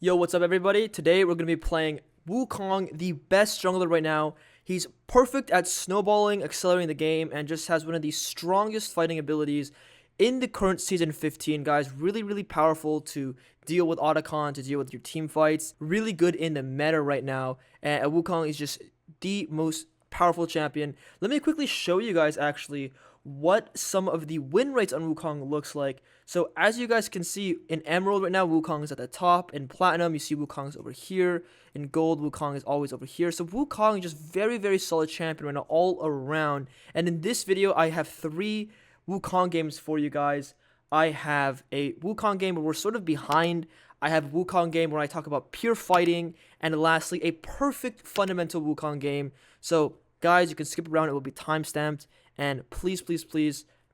Yo, what's up everybody? Today we're going to be playing Wukong, the best jungler right now. He's perfect at snowballing, accelerating the game, and just has one of the strongest fighting abilities in the current Season 15, guys. Really powerful to deal with Otacon, to deal with your team fights. Really good in the meta right now, and Wukong is just the most powerful champion. Let me quickly show you guys actually what some of the win rates on Wukong looks like. So as you guys can see, in Emerald right now, Wukong is at the top. In Platinum, you see Wukong's over here. In Gold, Wukong is always over here. So Wukong is just very solid champion right now all around. And in this video, I have 3 Wukong games for you guys. I have a Wukong game where we're sort of behind. I have a Wukong game where I talk about pure fighting. And lastly, a perfect fundamental Wukong game. So guys, you can skip around. It will be timestamped. And please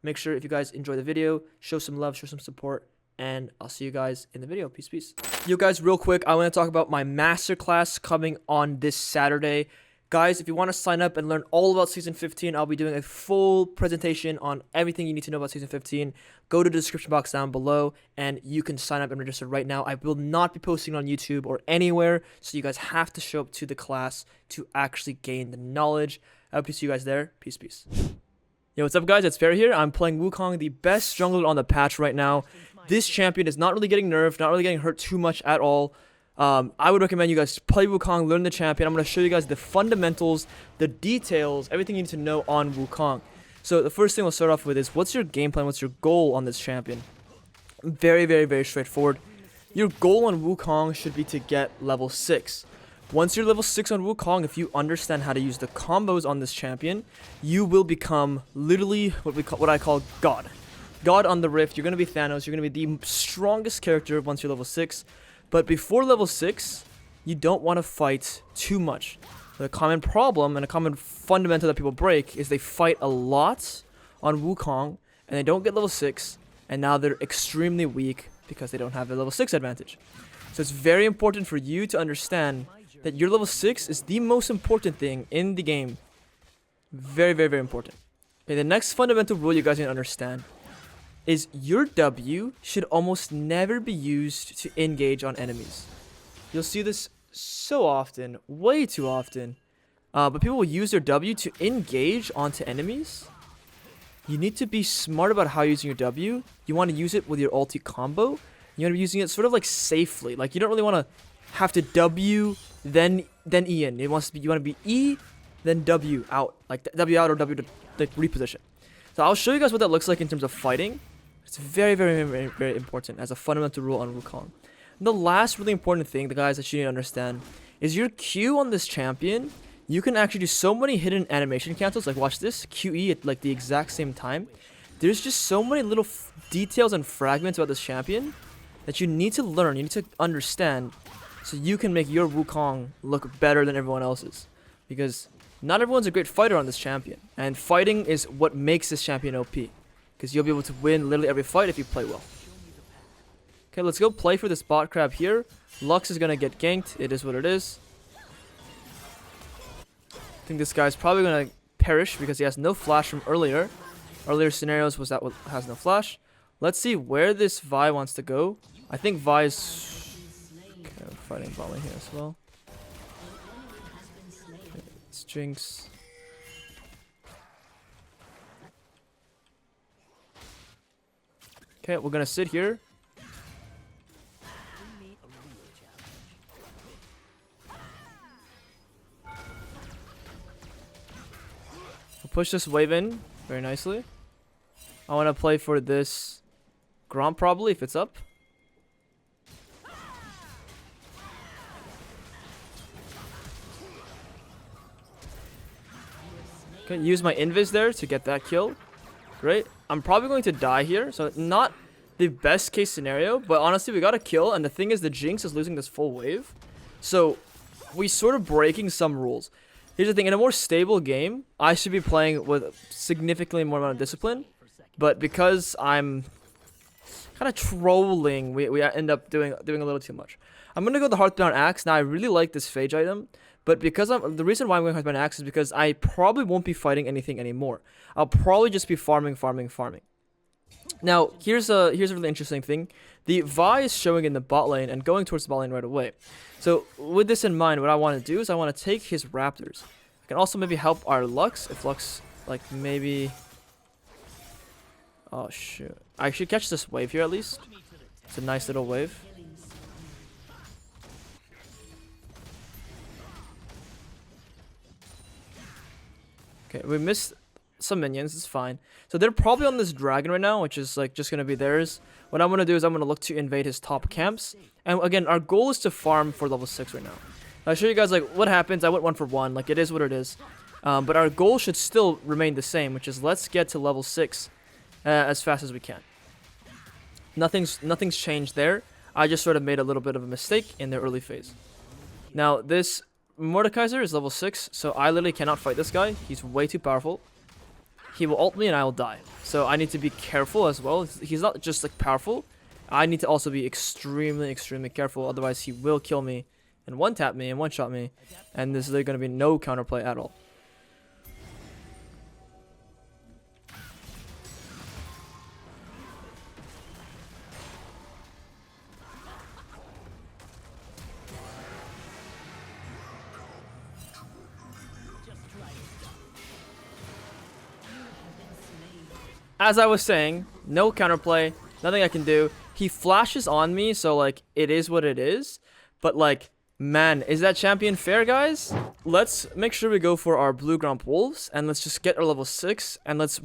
make sure if you guys enjoy the video, show some love, show some support, and I'll see you guys in the video. Peace. Yo guys, real quick, I want to talk about my masterclass coming on this Saturday. Guys, if you want to sign up and learn all about Season 15, I'll be doing a full presentation on everything you need to know about Season 15. Go to the description box down below, and you can sign up and register right now. I will not be posting on YouTube or anywhere, so you guys have to show up to the class to actually gain the knowledge. I hope to see you guys there. Peace. Yo, what's up guys, it's Perry here. I'm playing Wukong, the best jungler on the patch right now. This champion is not really getting nerfed, not really getting hurt too much at all. I would recommend you guys play Wukong, learn the champion. I'm going to show you guys the fundamentals, the details, everything you need to know on Wukong. So the first thing we'll start off with is, what's your game plan, what's your goal on this champion? Very straightforward. Your goal on Wukong should be to get level 6. Once you're level 6 on Wukong, if you understand how to use the combos on this champion, you will become literally what I call God. God on the Rift. You're going to be Thanos. You're going to be the strongest character once you're level 6. But before level 6, you don't want to fight too much. The common problem and a common fundamental that people break is they fight a lot on Wukong and they don't get level 6, and now they're extremely weak because they don't have the level 6 advantage. So it's very important for you to understand that your level 6 is the most important thing in the game. Very important. Okay, the next fundamental rule you guys need to understand is your W should almost never be used to engage on enemies. You'll see this so often, way too often. But people will use their W to engage onto enemies. You need to be smart about how you're using your W. You want to use it with your ulti combo. You want to be using it sort of like safely. Like, you don't really want to have to W then E in. You want to be E then W out, like W out or W to like reposition. So I'll show you guys what that looks like in terms of fighting. It's very important as a fundamental rule on Wukong. And the last really important thing, the guys, that you need to understand is your Q on this champion. You can actually do so many hidden animation cancels. Like, watch this, QE at like the exact same time. There's just so many little details and fragments about this champion that you need to learn, you need to understand, so you can make your Wukong look better than everyone else's. Because not everyone's a great fighter on this champion, and fighting is what makes this champion OP. Because you'll be able to win literally every fight if you play well. Okay, let's go play for this bot crab here. Lux is gonna get ganked. It is what it is. I think this guy's probably gonna perish because he has no flash from earlier. Earlier scenarios was that what has no flash. Let's see where this Vi wants to go. I think Vi's fighting volley here as well. Okay, it's Jinx. Okay, we're gonna sit here. We'll push this wave in very nicely. I want to play for this Gromp probably if it's up. Okay, use my invis there to get that kill. Great. I'm probably going to die here, so not the best case scenario, but honestly we got a kill, and the thing is the Jinx is losing this full wave. So we sort of breaking some rules. Here's the thing, in a more stable game, I should be playing with significantly more amount of discipline, but because I'm kind of trolling, we end up doing a little too much. I'm gonna go the Hearthbound Axe. Now I really like this Phage item, but because the reason why I'm going Hearthbound Axe is because I probably won't be fighting anything anymore. I'll probably just be farming. Now, here's a really interesting thing. The Vi is showing in the bot lane and going towards the bot lane right away. So with this in mind, what I want to do is I want to take his Raptors. I can also maybe help our Lux, if Lux, like, maybe... Oh, shoot. I should catch this wave here, at least. It's a nice little wave. Okay, we missed some minions. It's fine. So they're probably on this dragon right now, which is, like, just going to be theirs. What I'm going to do is I'm going to look to invade his top camps. And, again, our goal is to farm for level 6 right now. I'll show you guys, like, what happens. I went 1 for 1. Like, it is what it is. But our goal should still remain the same, which is let's get to level 6 as fast as we can. Nothing's changed there. I just sort of made a little bit of a mistake in the early phase. Now, this Mordekaiser is level 6, so I literally cannot fight this guy. He's way too powerful. He will ult me and I will die. So I need to be careful as well. He's not just, like, powerful. I need to also be extremely, extremely careful. Otherwise, he will kill me and one-tap me and one-shot me. And there's literally going to be no counterplay at all. As I was saying, no counterplay, nothing I can do. He flashes on me, so, like, it is what it is. But, like, man, is that champion fair, guys? Let's make sure we go for our Blue Gromp Wolves, and let's just get our level 6, and let's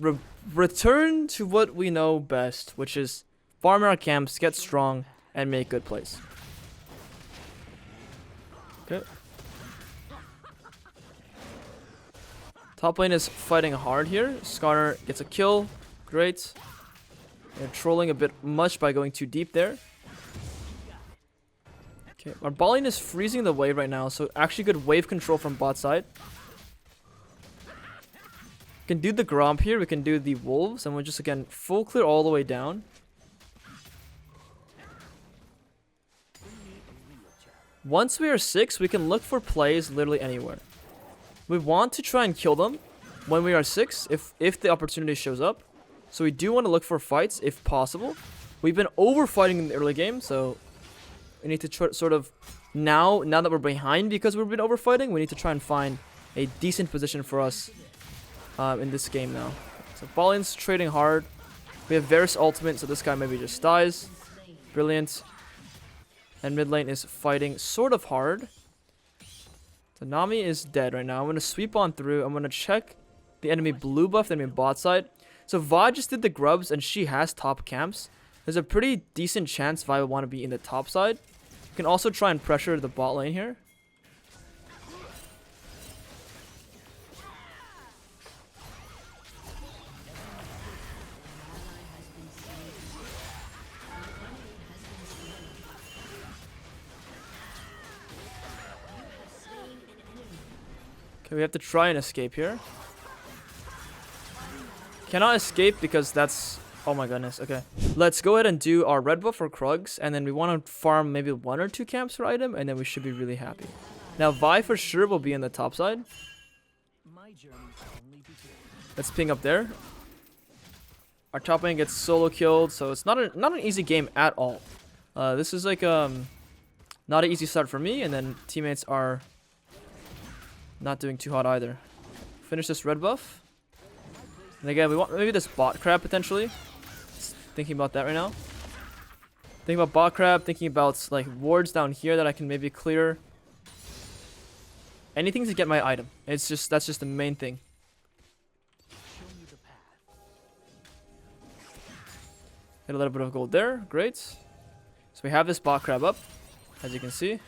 return to what we know best, which is farm our camps, get strong, and make good plays. Okay. Top lane is fighting hard here. Skarner gets a kill. Great. They're trolling a bit much by going too deep there. Okay, our bot lane is freezing the wave right now, so actually good wave control from bot side. We can do the Gromp here, we can do the Wolves, and we'll just, again, full clear all the way down. Once we are 6, we can look for plays literally anywhere. We want to try and kill them when we are 6, if the opportunity shows up. So we do want to look for fights if possible. We've been over-fighting in the early game, so we need to try, sort of, now that we're behind because we've been over-fighting, we need to try and find a decent position for us in this game now. So bot lane's trading hard. We have Varus ultimate, so this guy maybe just dies. Brilliant. And mid lane is fighting sort of hard. So Nami is dead right now. I'm going to sweep on through. I'm going to check the enemy blue buff, the enemy bot side. So Vi just did the grubs and she has top camps. There's a pretty decent chance Vi will want to be in the top side. You can also try and pressure the bot lane here. Okay, we have to try and escape here. Cannot escape because that's... Oh my goodness, okay. Let's go ahead and do our red buff for Krugs, and then we want to farm maybe 1 or 2 camps per item, and then we should be really happy. Now, Vi for sure will be in the top side. Let's ping up there. Our top lane gets solo killed, so it's not an easy game at all. This is like not an easy start for me, and then teammates are not doing too hot either. Finish this red buff. And again, we want maybe this bot crab potentially. Just thinking about that right now. Thinking about bot crab, thinking about, like, wards down here that I can maybe clear. Anything to get my item. That's just the main thing. Get a little bit of gold there. Great. So we have this bot crab up, as you can see.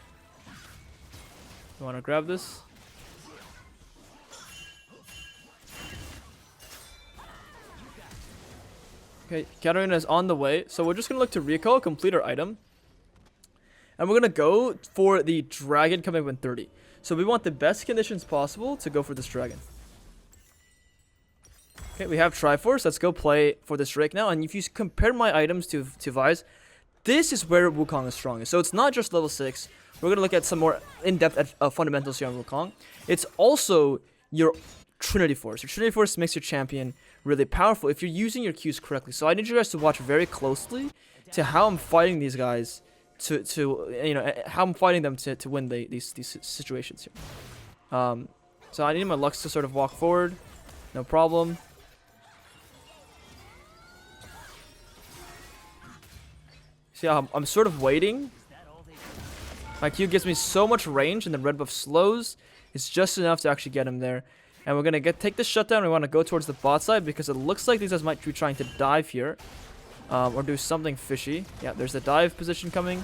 We want to grab this. Okay, Katarina is on the way, so we're just going to look to recall, complete our item. And we're going to go for the dragon coming in 30. So we want the best conditions possible to go for this dragon. Okay, we have Triforce. Let's go play for this Drake now. And if you compare my items to Vi's, this is where Wukong is strongest. So it's not just level 6. We're going to look at some more in-depth fundamentals here on Wukong. It's also your Trinity Force. Your Trinity Force makes your champion really powerful if you're using your Qs correctly. So I need you guys to watch very closely to how I'm fighting these guys to you know, how I'm fighting them to win these situations here. So I need my Lux to sort of walk forward. No problem. See how I'm sort of waiting. My Q gives me so much range, and the red buff slows. It's just enough to actually get him there. And we're going to take the shutdown. We want to go towards the bot side because it looks like these guys might be trying to dive here. Or do something fishy. Yeah, there's the dive position coming.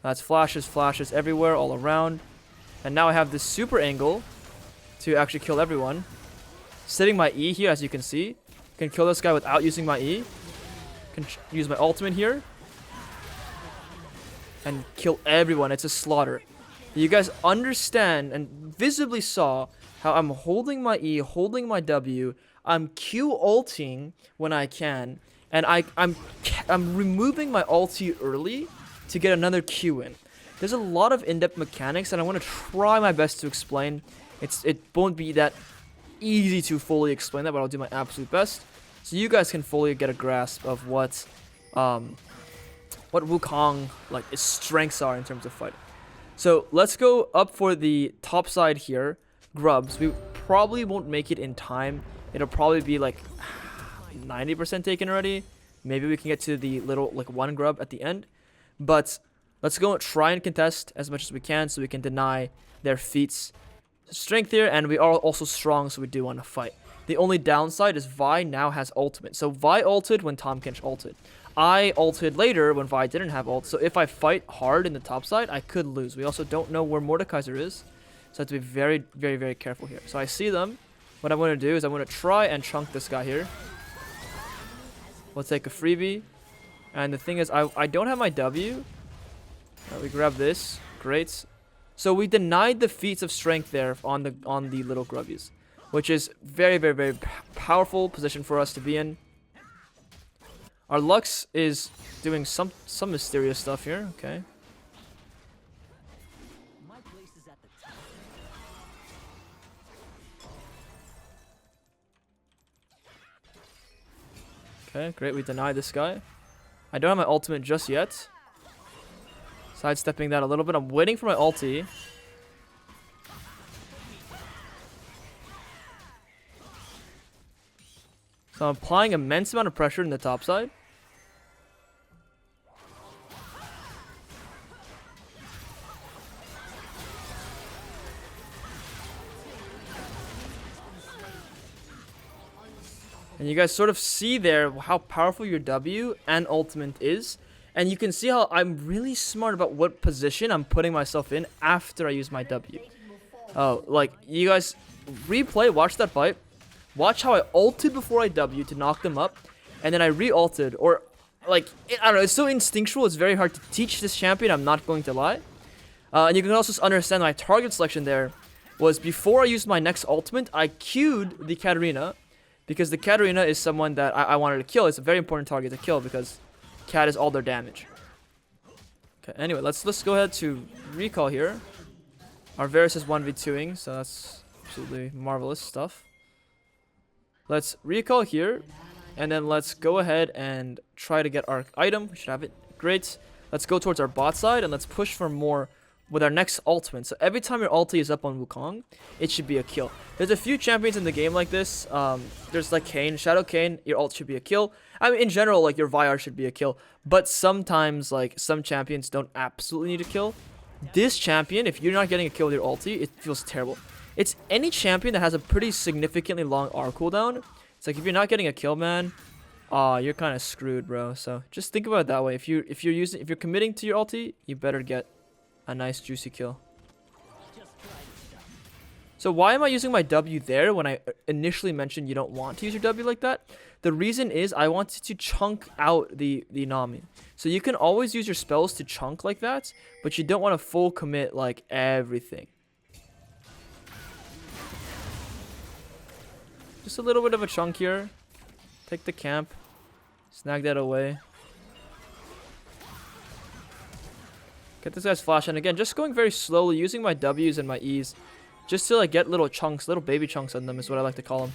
That's flashes everywhere, all around. And now I have this super angle to actually kill everyone. Setting my E here, as you can see. Can kill this guy without using my E. Can use my ultimate here. And kill everyone. It's a slaughter. You guys understand and visibly saw how I'm holding my E, holding my W. I'm Q ulting when I can. And I'm removing my ulti early to get another Q in. There's a lot of in-depth mechanics, and I want to try my best to explain. It won't be that easy to fully explain that, but I'll do my absolute best so you guys can fully get a grasp of what Wukong, like, its strengths are in terms of fighting. So let's go up for the top side here. Grubs. We probably won't make it in time. It'll probably be like 90% taken already. Maybe we can get to the little, like, one grub at the end. But let's go and try and contest as much as we can so we can deny their feats. Strength here, and we are also strong, so we do want to fight. The only downside is Vi now has ultimate. So Vi ulted when Tahm Kench ulted. I ulted later when Vi didn't have ult. So if I fight hard in the top side, I could lose. We also don't know where Mordekaiser is. So I have to be very, very, very careful here. So I see them. What I'm going to do is I'm going to try and chunk this guy here. We'll take a freebie. And the thing is, I don't have my W. We grab this. Great. So we denied the feats of strength there on the little grubbies, which is very, very, very powerful position for us to be in. Our Lux is doing some mysterious stuff here. Okay. Okay, great. We denied this guy. I don't have my ultimate just yet. Sidestepping that a little bit. I'm waiting for my ulti. So I'm applying immense amount of pressure in the top side. And you guys sort of see there how powerful your W and ultimate is. And you can see how I'm really smart about what position I'm putting myself in after I use my W. Oh, like, you guys replay, watch that fight. Watch how I ulted before I W to knock them up. And then I re-ulted. Or, like, I don't know, it's so instinctual, it's very hard to teach this champion, I'm not going to lie. And you can also understand my target selection there was before I used my next ultimate, I queued the Katarina. Because the Katarina is someone that I wanted to kill. It's a very important target to kill because Cat is all their damage. Okay, anyway, let's go ahead to recall here. Our Varus is 1v2ing, so that's absolutely marvelous stuff. Let's recall here, and then let's go ahead and try to get our item. We should have it. Great. Let's go towards our bot side, and let's push for more with our next ultimate. So every time your ulti is up on Wukong, it should be a kill. There's a few champions in the game like this. There's like Kayn, Shadow Kayn, your ult should be a kill. I mean, in general, like your Vyar should be a kill. But sometimes, like, some champions don't absolutely need a kill. This champion, if you're not getting a kill with your ulti, it feels terrible. It's any champion that has a pretty significantly long R cooldown. It's like if you're not getting a kill, man, you're kind of screwed, bro. So just think about it that way. If you're committing to your ulti, you better get a nice juicy kill. So why am I using my W there when I initially mentioned you don't want to use your W like that? The reason is I wanted to chunk out the Nami. So you can always use your spells to chunk like that, but you don't want to full commit like everything. Just a little bit of a chunk here. Take the camp. Snag that away. Get this guy's flash, and again, just going very slowly, using my W's and my E's, just to like get little chunks, little baby chunks on them is what I like to call them.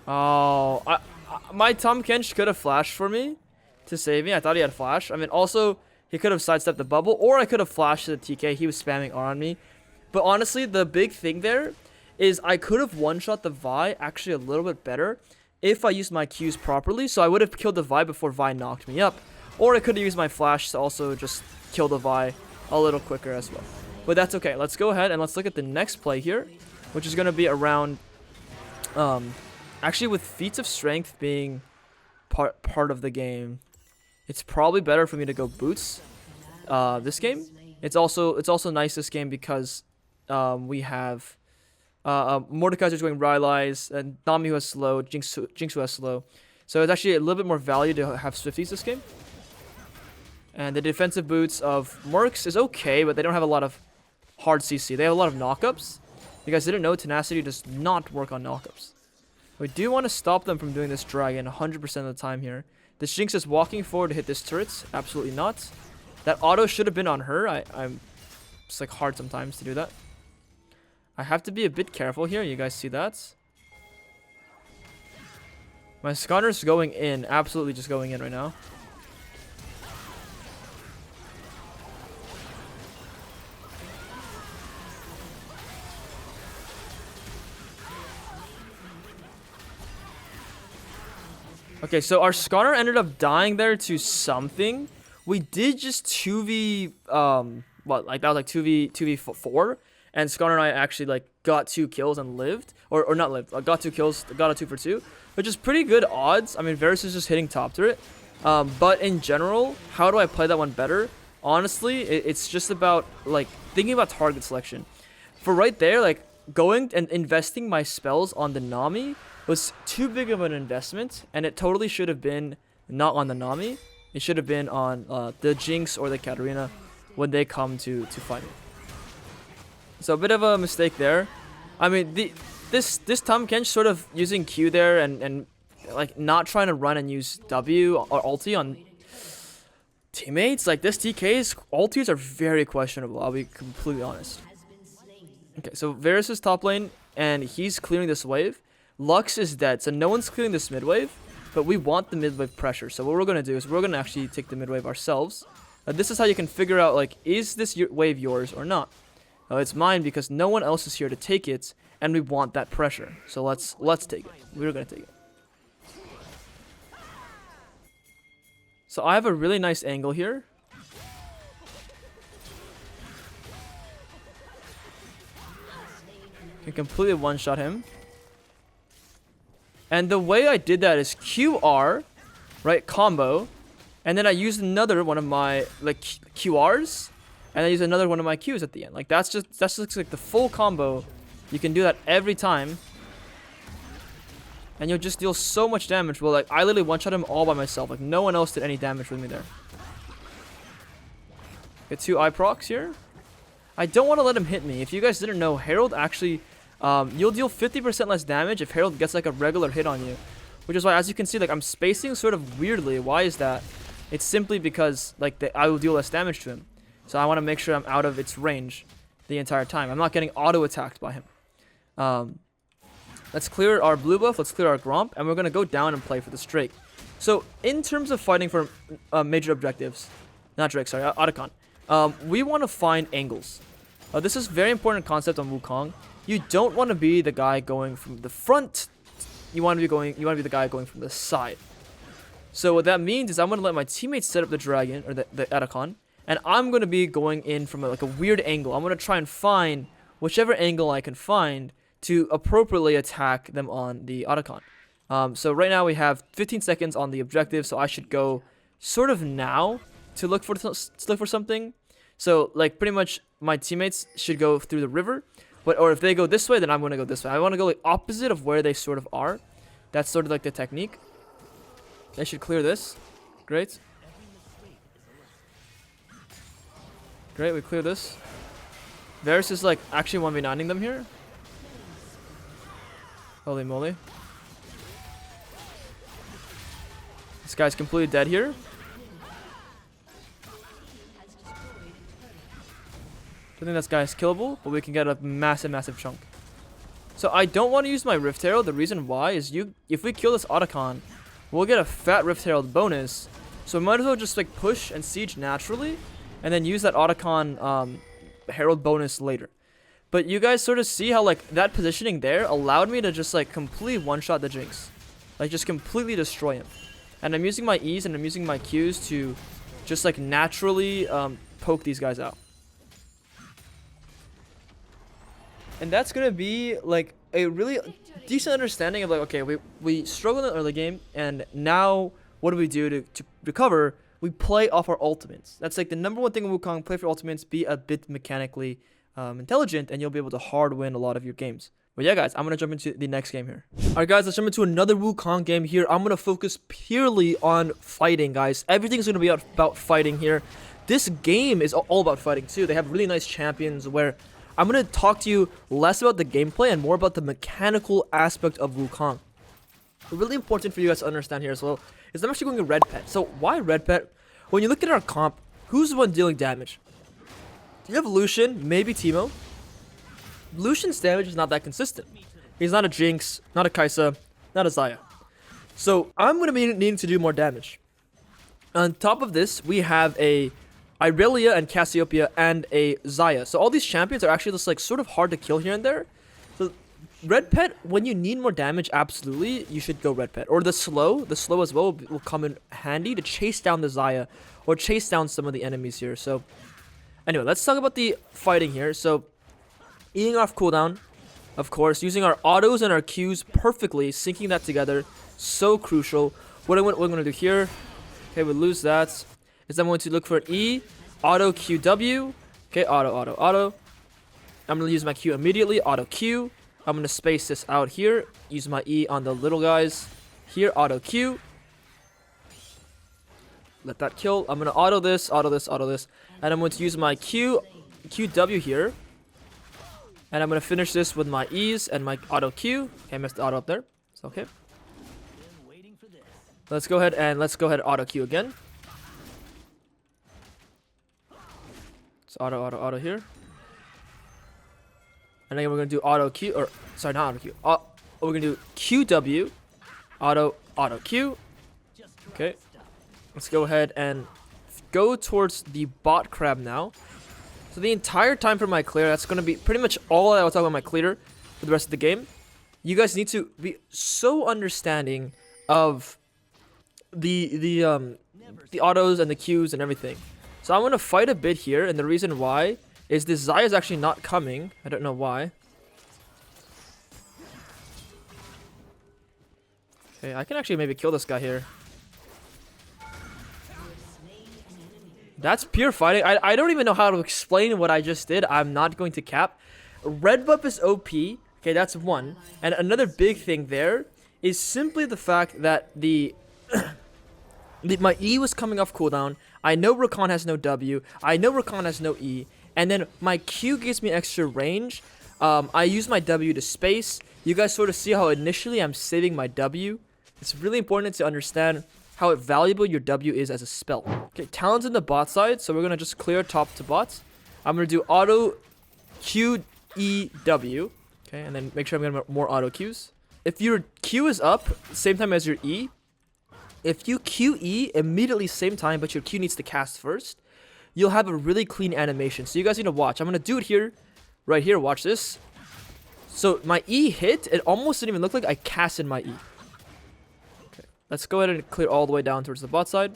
Oh, my Tom Kench could have flashed for me to save me. I thought he had flash. I mean, also, he could have sidestepped the bubble, or I could have flashed to the TK. He was spamming R on me. But honestly, the big thing there is I could have one-shot the Vi actually a little bit better if I used my Qs properly. So I would have killed the Vi before Vi knocked me up. Or I could have used my flash to also just kill the Vi a little quicker as well. But that's okay. Let's go ahead and let's look at the next play here, which is going to be around... actually, with feats of strength being part of the game, it's probably better for me to go boots this game. It's also nice this game because we have Mordekaiser's going Rylai's, and Nami who has slow, Jinx who has slow. So it's actually a little bit more value to have Swifties this game. And the defensive boots of Mercs is okay, but they don't have a lot of hard CC. They have a lot of knockups. You guys didn't know Tenacity does not work on knockups. We do want to stop them from doing this dragon 100% of the time here. This Jinx is walking forward to hit this turret. Absolutely not. That auto should have been on her. I'm it's like hard sometimes to do that. I have to be a bit careful here. You guys see that? My Skarner's going in. Absolutely just going in right now. Okay, so our Skarner ended up dying there to something. We did just 2v, like that was like 2v4, and Skarner and I actually like got 2 kills and lived, or not lived, got 2 kills, got a 2 for 2, which is pretty good odds. I mean, Varus is just hitting top turret, but in general, how do I play that one better? Honestly, it's just about like thinking about target selection. For right there, like going and investing my spells on the Nami was too big of an investment, and it totally should have been not on the Nami. It should have been on the Jinx or the Katarina when they come to fight it. So a bit of a mistake there. I mean, this Tahm Kench sort of using Q there and like not trying to run and use W or ulti on teammates. Like this TK's ultis are very questionable. I'll be completely honest. Okay, so Varus is top lane and he's clearing this wave. Lux is dead, so no one's clearing this mid wave, but we want the mid wave pressure. So what we're going to do is we're going to actually take the mid wave ourselves. This is how you can figure out, like, is this wave yours or not? It's mine because no one else is here to take it, and we want that pressure. So let's take it. We're going to take it. So I have a really nice angle here. Can completely one-shot him. And the way I did that is QR, right, combo, and then I used another one of my like QRs, and I used another one of my Qs at the end. Like that's just like the full combo. You can do that every time, and you'll just deal so much damage. Well, like I literally one-shot him all by myself. Like no one else did any damage with me there. Get 2 eye procs here. I don't want to let him hit me. If you guys didn't know, Herald actually. You'll deal 50% less damage if Herald gets like a regular hit on you, which is why, as you can see, like I'm spacing sort of weirdly. Why is that? It's simply because like I will deal less damage to him, so I want to make sure I'm out of its range the entire time. I'm not getting auto attacked by him. Let's clear our blue buff. Let's clear our Gromp, and we're gonna go down and play for this Drake. So in terms of fighting for major objectives, not Drake, sorry, Otacon, we want to find angles. This is a very important concept on Wukong. You don't want to be the guy going from the front. You want to be the guy going from the side. So what that means is I'm going to let my teammates set up the dragon or the Otacon, and I'm going to be going in from like a weird angle. I'm going to try and find whichever angle I can find to appropriately attack them on the Otacon. So right now we have 15 seconds on the objective, so I should go sort of now to look for something. So like pretty much my teammates should go through the river. Or if they go this way, then I'm going to go this way. I want to go like opposite of where they sort of are. That's sort of like the technique. They should clear this. Great. Great, we clear this. Varus is like actually 1v9ing them here. Holy moly. This guy's completely dead here. I think this guy is killable, but we can get a massive chunk. So I don't want to use my Rift Herald. The reason why is if we kill this Otacon, we'll get a fat Rift Herald bonus. So we might as well just like push and siege naturally, and then use that Otacon Herald bonus later. But you guys sort of see how like that positioning there allowed me to just like completely one-shot the Jinx. Like just completely destroy him. And I'm using my E's and I'm using my Q's to just like naturally poke these guys out. And that's going to be like a really decent understanding of like, okay, we struggled in the early game, and now what do we do to recover? We play off our ultimates. That's like the number one thing in Wukong. Play for ultimates, be a bit mechanically intelligent, and you'll be able to hard win a lot of your games. But yeah, guys, I'm going to jump into the next game here. Alright, guys, let's jump into another Wukong game here. I'm going to focus purely on fighting, guys. Everything's going to be about fighting here. This game is all about fighting, too. They have really nice champions where I'm going to talk to you less about the gameplay and more about the mechanical aspect of Wukong. Really important for you guys to understand here as well is I'm actually going to Red Pet. So why Red Pet? When you look at our comp, who's the one dealing damage? You have Lucian, maybe Teemo. Lucian's damage is not that consistent. He's not a Jinx, not a Kai'Sa, not a Xayah. So I'm going to be needing to do more damage. On top of this, we have a Irelia and Cassiopeia and a Xayah. So all these champions are actually just like sort of hard to kill here and there. So Red Pet, when you need more damage, absolutely, you should go Red Pet. Or the slow as well will come in handy to chase down the Xayah or chase down some of the enemies here. So anyway, let's talk about the fighting here. So eating off cooldown, of course, using our autos and our Qs perfectly, syncing that together, so crucial. What I'm going to do here, okay, we lose that, is I'm going to look for an E, auto QW, okay, auto. I'm going to use my Q immediately, auto Q. I'm going to space this out here, use my E on the little guys, here, auto Q. Let that kill. I'm going to auto this, and I'm going to use my QW here. And I'm going to finish this with my E's and my auto Q. Okay, I missed the auto up there. It's okay. Let's go ahead and auto Q again. So auto here. And then we're going to do auto Q, or sorry, not auto Q. We're going to do QW, auto Q. Okay. Let's go ahead and go towards the bot crab now. So the entire time for my clear, that's going to be pretty much all I will talk about my clear for the rest of the game. You guys need to be so understanding of the autos and the Qs and everything. So I'm going to fight a bit here, and the reason why is this Xayah is actually not coming. I don't know why. Okay, I can actually maybe kill this guy here. That's pure fighting. I don't even know how to explain what I just did. I'm not going to cap. Red buff is OP. Okay, that's one. And another big thing there is simply the fact that my E was coming off cooldown. I know Rakan has no W. I know Rakan has no E. And then my Q gives me extra range. I use my W to space. You guys sort of see how initially I'm saving my W. It's really important to understand how valuable your W is as a spell. Okay, Talon's in the bot side, so we're going to just clear top to bot. I'm going to do auto Q, E, W. Okay, and then make sure I'm getting more auto Qs. If your Q is up, same time as your E, if you QE immediately same time, but your Q needs to cast first, you'll have a really clean animation. So you guys need to watch. I'm going to do it here, right here, watch this. So my E hit, it almost didn't even look like I casted my E. Let's go ahead and clear all the way down towards the bot side.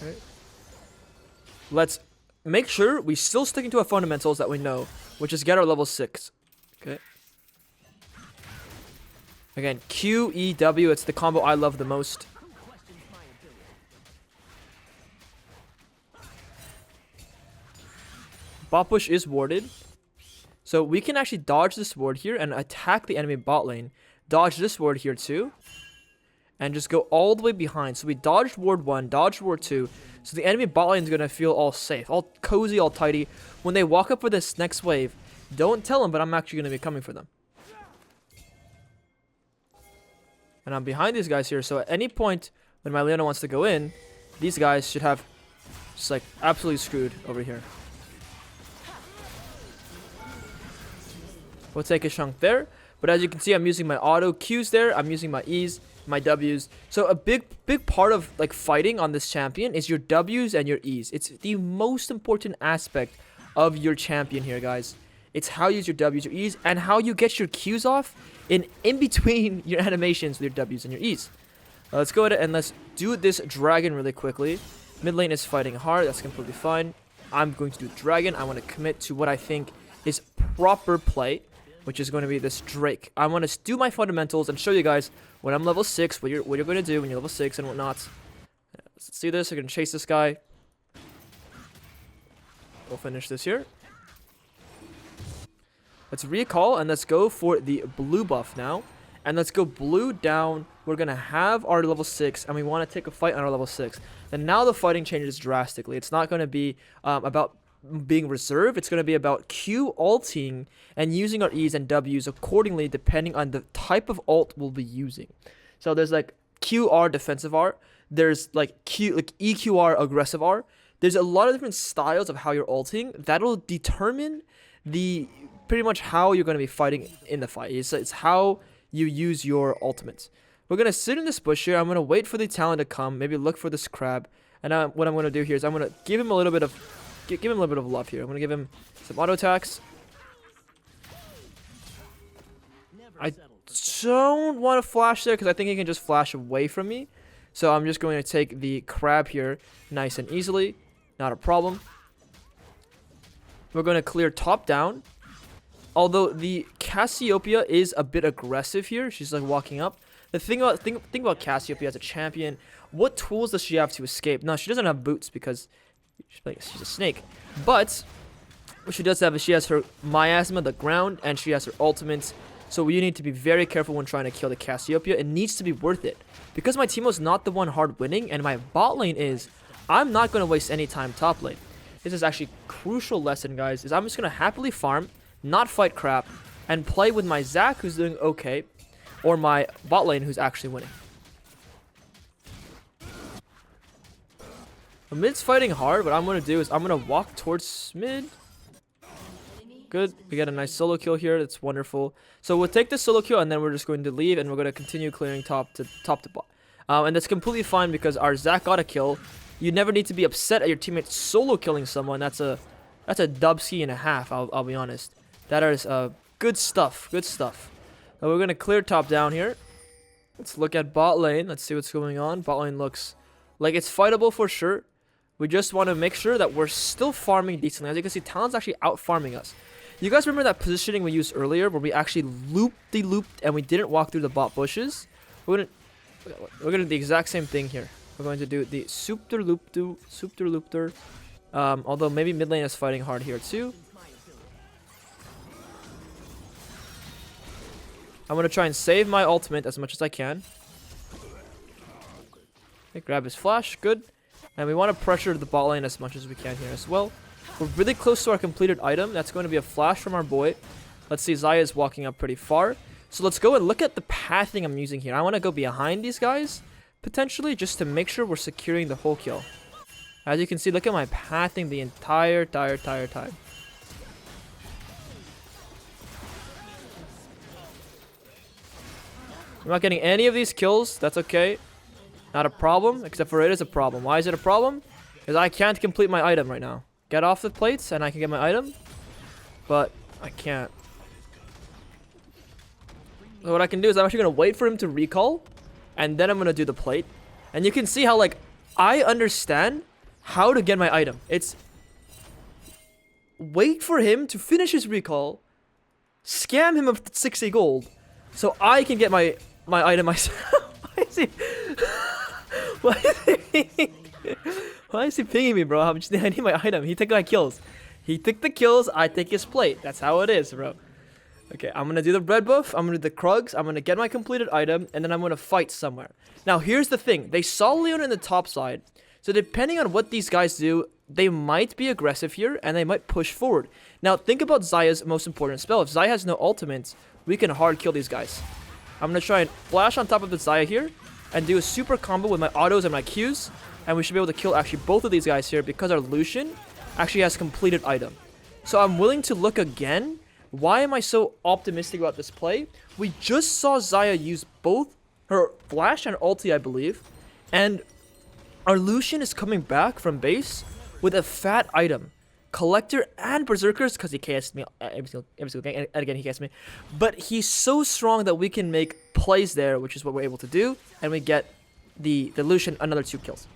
Okay. Let's make sure we still sticking to our fundamentals that we know, which is get our level 6. Okay. Again, Q, E, W, it's the combo I love the most. Bot push is warded. So we can actually dodge this ward here and attack the enemy bot lane. Dodge this ward here too. And just go all the way behind. So we dodged ward 1, dodged ward 2. So the enemy bot lane is going to feel all safe, all cozy, all tidy. When they walk up for this next wave, don't tell them, but I'm actually going to be coming for them. And I'm behind these guys here. So at any point when my Leona wants to go in, these guys should have just like absolutely screwed over here. We'll take a chunk there. But as you can see, I'm using my auto Qs there. I'm using my E's, my W's. So a big part of like fighting on this champion is your W's and your E's. It's the most important aspect of your champion here, guys. It's how you use your W's, your E's, and how you get your Qs off in between your animations with your W's and your E's. Let's go ahead and let's do this dragon really quickly. Mid lane is fighting hard. That's completely fine. I'm going to do dragon. I want to commit to what I think is proper play, which is going to be this Drake. I want to do my fundamentals and show you guys when I'm level 6, what you're going to do when you're level 6 and whatnot. Let's see this. We're going to chase this guy. We'll finish this here. Let's recall and let's go for the blue buff now. And let's go blue down. We're going to have our level 6 and we want to take a fight on our level 6. And now the fighting changes drastically. It's not going to be about being reserved. It's going to be about Q ulting and using our E's and W's accordingly depending on the type of ult we'll be using. So there's like QR defensive R. There's like EQR aggressive R. There's a lot of different styles of how you're ulting that'll determine the pretty much how you're going to be fighting in the fight. It's how you use your ultimates. We're going to sit in this bush here. I'm going to wait for the talent to come. Maybe look for this crab. And what I'm going to do here is I'm going to give him a little bit of love here. I'm going to give him some auto attacks. I don't want to flash there because I think he can just flash away from me. So I'm just going to take the crab here nice and easily. Not a problem. We're going to clear top down. Although the Cassiopeia is a bit aggressive here. She's like walking up. The thing about Cassiopeia as a champion, what tools does she have to escape? No, she doesn't have boots because she's a snake. But what she does have is she has her miasma, the ground, and she has her ultimates. So you need to be very careful when trying to kill the Cassiopeia. It needs to be worth it. Because my teamo's not the one hard winning, and my bot lane is, I'm not going to waste any time top lane. This is actually a crucial lesson, guys, is I'm just going to happily farm, not fight crap, and play with my Zac, who's doing okay, or my bot lane, who's actually winning. Mid's fighting hard. What I'm going to do is I'm going to walk towards mid. Good. We get a nice solo kill here. That's wonderful. So we'll take the solo kill and then we're just going to leave and we're going to continue clearing top to bot. And that's completely fine because our Zac got a kill. You never need to be upset at your teammate solo killing someone. That's a dubski and a half. I'll be honest. That is good stuff. Good stuff. Now we're going to clear top down here. Let's look at bot lane. Let's see what's going on. Bot lane looks like it's fightable for sure. We just want to make sure that we're still farming decently. As you can see, Talon's actually out farming us. You guys remember that positioning we used earlier where we actually looped and we didn't walk through the bot bushes? We're gonna do the exact same thing here. We're going to do the soupter loopter. Although maybe mid lane is fighting hard here too. I'm gonna try and save my ultimate as much as I can. Okay, grab his flash, good. And we want to pressure the bot lane as much as we can here as well. We're really close to our completed item. That's going to be a flash from our boy. Let's see, Xayah is walking up pretty far. So let's go and look at the pathing I'm using here. I want to go behind these guys, potentially, just to make sure we're securing the whole kill. As you can see, look at my pathing the entire time. I'm not getting any of these kills. That's okay. Not a problem, except for it is a problem. Why is it a problem? Because I can't complete my item right now. Get off the plates and I can get my item, but I can't. So what I can do is I'm actually going to wait for him to recall, and then I'm going to do the plate. And you can see how, like, I understand how to get my item. It's wait for him to finish his recall, scam him of 60 gold, so I can get my item myself. Why is he pinging me, bro? I need my item. He took my kills. He took the kills. I take his plate. That's how it is, bro. Okay, I'm going to do the red buff. I'm going to do the Krugs. I'm going to get my completed item. And then I'm going to fight somewhere. Now, here's the thing. They saw Leon in the top side. So depending on what these guys do, they might be aggressive here. And they might push forward. Now, think about Xayah's most important spell. If Xayah has no ultimates, we can hard kill these guys. I'm going to try and flash on top of the Xayah here. And do a super combo with my autos and my Qs. And we should be able to kill actually both of these guys here because our Lucian actually has completed item. So I'm willing to look again, Why am I so optimistic about this play? We just saw Xayah use both her flash and ulti, I believe. And our Lucian is coming back from base with a fat item. Collector and Berserkers, because he KS'd me every single game, and again he KS'd me. But he's so strong that we can make plays there, which is what we're able to do. And we get the Lucian another 2 kills.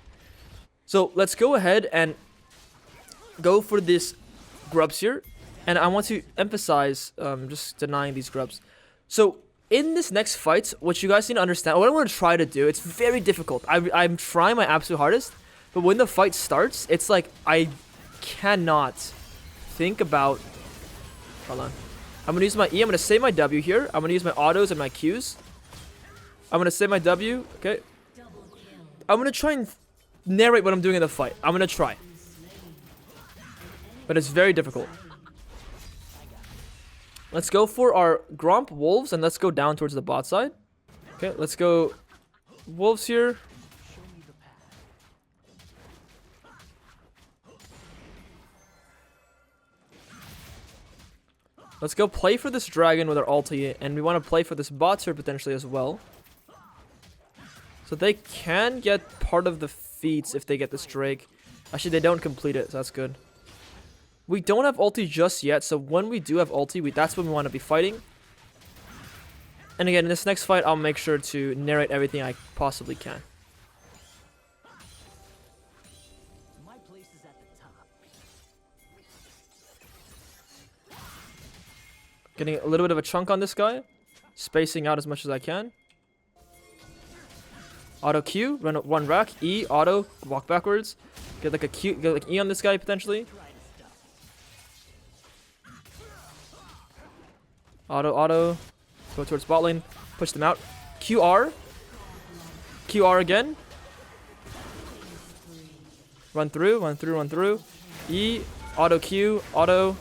So let's go ahead and go for this grubs here. And I want to emphasize, just denying these grubs. So in this next fight, what you guys need to understand, what I want to try to do, it's very difficult. I'm trying my absolute hardest, but when the fight starts, it's like I cannot think about... Hold on. I'm going to use my E. I'm going to save my W here. I'm going to use my autos and my Qs. I'm going to save my W. Okay. I'm going to try and narrate what I'm doing in the fight. I'm going to try. But it's very difficult. Let's go for our Gromp Wolves, and let's go down towards the bot side. Okay, let's go Wolves here. Let's go play for this dragon with our ulti, and we want to play for this bot here potentially as well. So they can get part of the feats if they get this Drake. Actually, they don't complete it, so that's good. We don't have ulti just yet, so when we do have ulti, that's when we want to be fighting. And again, in this next fight, I'll make sure to narrate everything I possibly can. My place is at the top. Getting a little bit of a chunk on this guy. Spacing out as much as I can. Auto Q, run one rack, E, auto, walk backwards. Get like a Q, get like E on this guy potentially. Auto, go towards bot lane, push them out. QR again. Run through. E, auto Q, auto.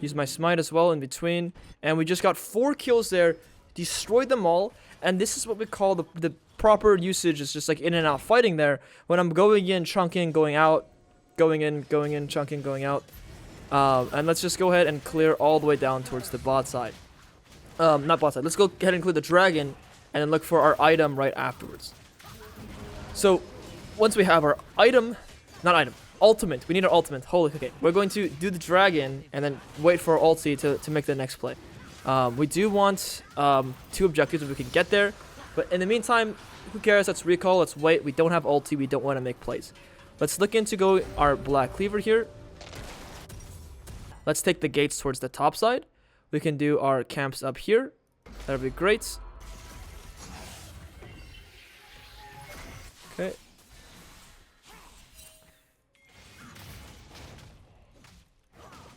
Use my smite as well in between. And we just got 4 kills there, destroyed them all. And this is what we call the proper usage, is just like in and out fighting there. When I'm going in, chunking, going out, going in, chunking, going out. And let's just go ahead and clear all the way down towards the bot side. Not bot side. Let's go ahead and clear the dragon and then look for our item right afterwards. So once we have our ultimate. We need our ultimate. Holy, okay. We're going to do the dragon and then wait for our ulti to make the next play. We do want 2 objectives if we can get there. But in the meantime, who cares? Let's recall. Let's wait. We don't have ulti. We don't want to make plays. Let's look into go our black cleaver here. Let's take the gates towards the top side. We can do our camps up here. That'll be great. Okay.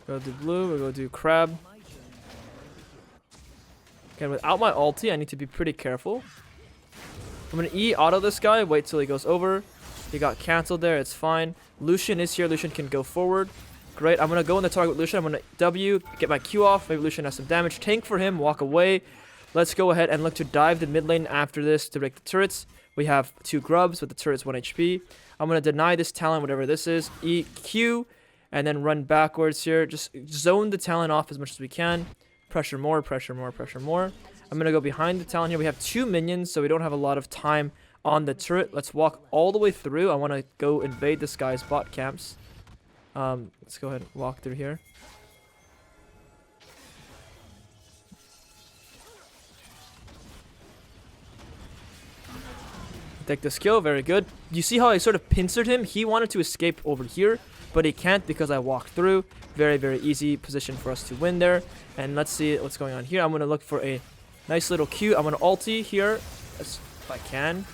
Go do blue. We'll go do crab. Okay, without my ulti, I need to be pretty careful. I'm going to E auto this guy. Wait till he goes over. He got cancelled there. It's fine. Lucian is here. Lucian can go forward. Great. I'm going to go in the target with Lucian. I'm going to W, get my Q off. Maybe Lucian has some damage. Tank for him. Walk away. Let's go ahead and look to dive the mid lane after this to break the turrets. We have 2 grubs with the turrets 1 HP. I'm going to deny this talent, whatever this is. E, Q, and then run backwards here. Just zone the talent off as much as we can. Pressure more, pressure more, pressure more. I'm going to go behind the talent here. We have 2 minions, so we don't have a lot of time on the turret. Let's walk all the way through. I want to go invade this guy's bot camps. Let's go ahead and walk through here. Take this kill, very good. You see how I sort of pincered him? He wanted to escape over here, but he can't because I walked through. Very, very easy position for us to win there. And let's see what's going on here. I'm going to look for a nice little Q. I'm going to ulti here if I can.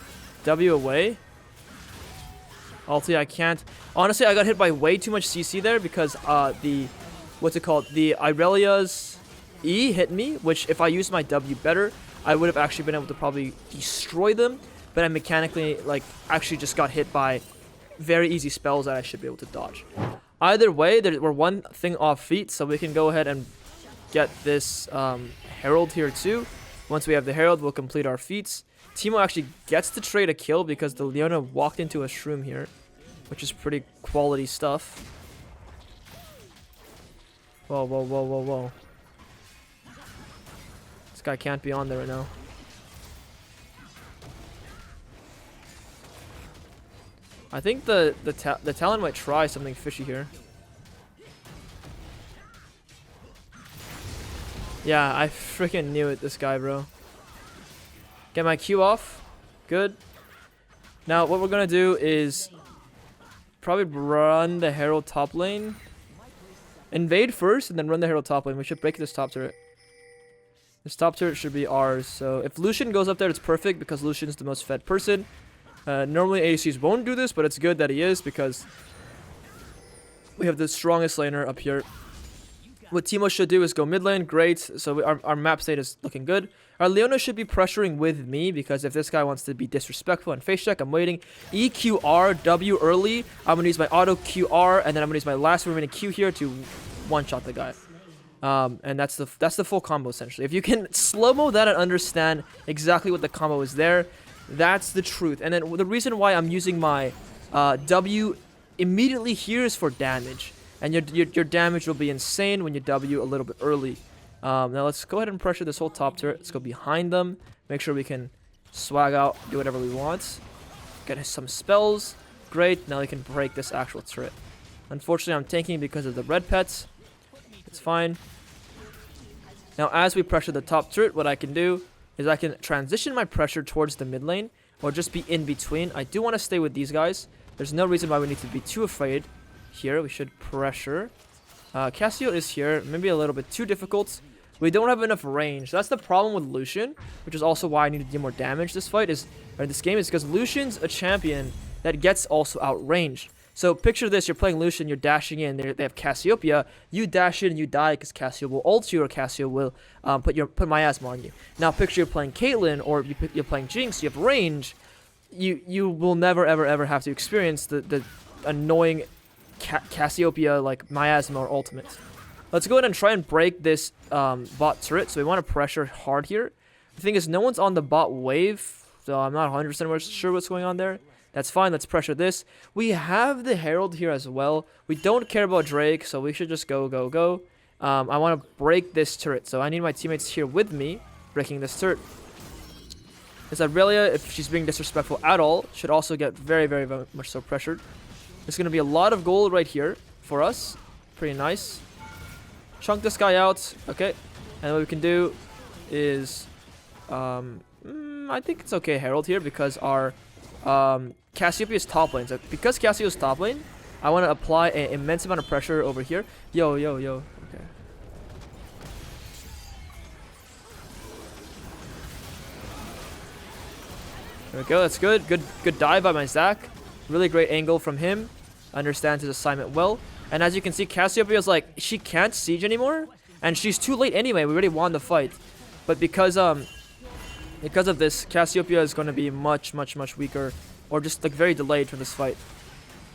W away. Ulti, I can't. Honestly, I got hit by way too much CC there because the Irelia's E hit me, which if I used my W better, I would have actually been able to probably destroy them. But I mechanically, actually just got hit by very easy spells that I should be able to dodge. Either way, we're 1 thing off feet, so we can go ahead and get this Herald here too. Once we have the Herald, we'll complete our feats. Teemo actually gets to trade a kill because the Leona walked into a shroom here, which is pretty quality stuff. Whoa, whoa, whoa, whoa, whoa. This guy can't be on there right now. I think the Talon might try something fishy here. Yeah, I freaking knew it, this guy, bro. Get my Q off. Good. Now, what we're gonna do is probably run the Herald top lane. Invade first, and then run the Herald top lane. We should break this top turret. This top turret should be ours. So if Lucian goes up there, it's perfect because Lucian's the most fed person. Normally ADCs won't do this, but it's good that he is because we have the strongest laner up here. What Teemo should do is go mid lane. Great. So our map state is looking good. Our Leona should be pressuring with me because if this guy wants to be disrespectful and face check, I'm waiting. EQR W early. I'm going to use my auto QR, and then I'm going to use my last remaining Q here to one-shot the guy. And that's the full combo essentially. If you can slow-mo that and understand exactly what the combo is there, that's the truth. And then the reason why I'm using my W immediately here is for damage. And your damage will be insane when you W a little bit early. Now let's go ahead and pressure this whole top turret. Let's go behind them. Make sure we can swag out, do whatever we want. Get some spells. Great. Now we can break this actual turret. Unfortunately, I'm tanking because of the red pets. It's fine. Now as we pressure the top turret, what I can do is I can transition my pressure towards the mid lane or just be in between. I do want to stay with these guys. There's no reason why we need to be too afraid. Here we should pressure. Cassio is here, maybe a little bit too difficult. We don't have enough range. That's the problem with Lucian, which is also why I need to do more damage this game is because Lucian's a champion that gets also outranged. So picture this, you're playing Lucian, you're dashing in, they have Cassiopeia, you dash in and you die because Cassio will ult you or Cassio will put miasma on you. Now picture you're playing Caitlyn or you're playing Jinx, you have range, you will never ever have to experience the annoying Cassiopeia like miasma or ultimate. Let's go ahead and try and break this bot turret. So we want to pressure hard here. The thing is, no one's on the bot wave, so I'm not 100% sure what's going on there. That's fine. Let's pressure this. We have the Herald here as well. We don't care about Drake, so we should just go. I want to break this turret, so I need my teammates here with me breaking this turret. This Aurelia, if she's being disrespectful at all, should also get very much so pressured. There's going to be a lot of gold right here for us. Pretty nice. Chunk this guy out. Okay. And what we can do is... I think it's okay Herald here because our Cassiopeia is top lane. So because Cassio is top lane, I want to apply an immense amount of pressure over here. Yo. Okay. There we go. That's good. Good dive by my Zac. Really great angle from him. Understands his assignment well. And as you can see, Cassiopeia is like, she can't siege anymore. And she's too late anyway. We already won the fight. But because of this, Cassiopeia is going to be much weaker. Or just like very delayed from this fight.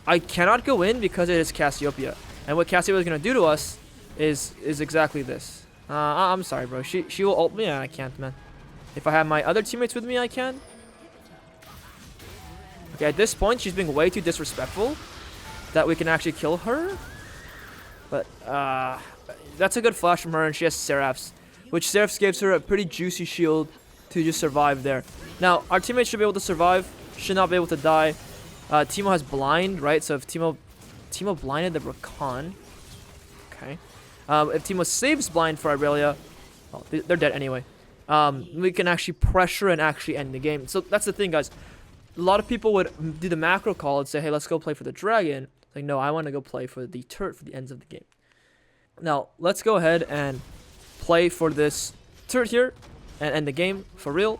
I cannot go in because it is Cassiopeia. And what Cassiopeia is going to do to us is exactly this. I'm sorry, bro. She will ult me. I can't, man. If I have my other teammates with me, I can. Okay, at this point, she's being way too disrespectful that we can actually kill her. But that's a good flash from her, and she has Seraphs, which Seraphs gives her a pretty juicy shield to just survive there. Now, our teammates should be able to survive, should not be able to die. Teemo has blind, right? So if Teemo blinded the Rakan, okay. If Teemo saves blind for Aurelia, well, they're dead anyway. We can actually pressure and actually end the game. So that's the thing, guys. A lot of people would do the macro call and say, hey, let's go play for the dragon. Like, no, I want to go play for the turret for the ends of the game. Now, let's go ahead and play for this turret here and end the game for real.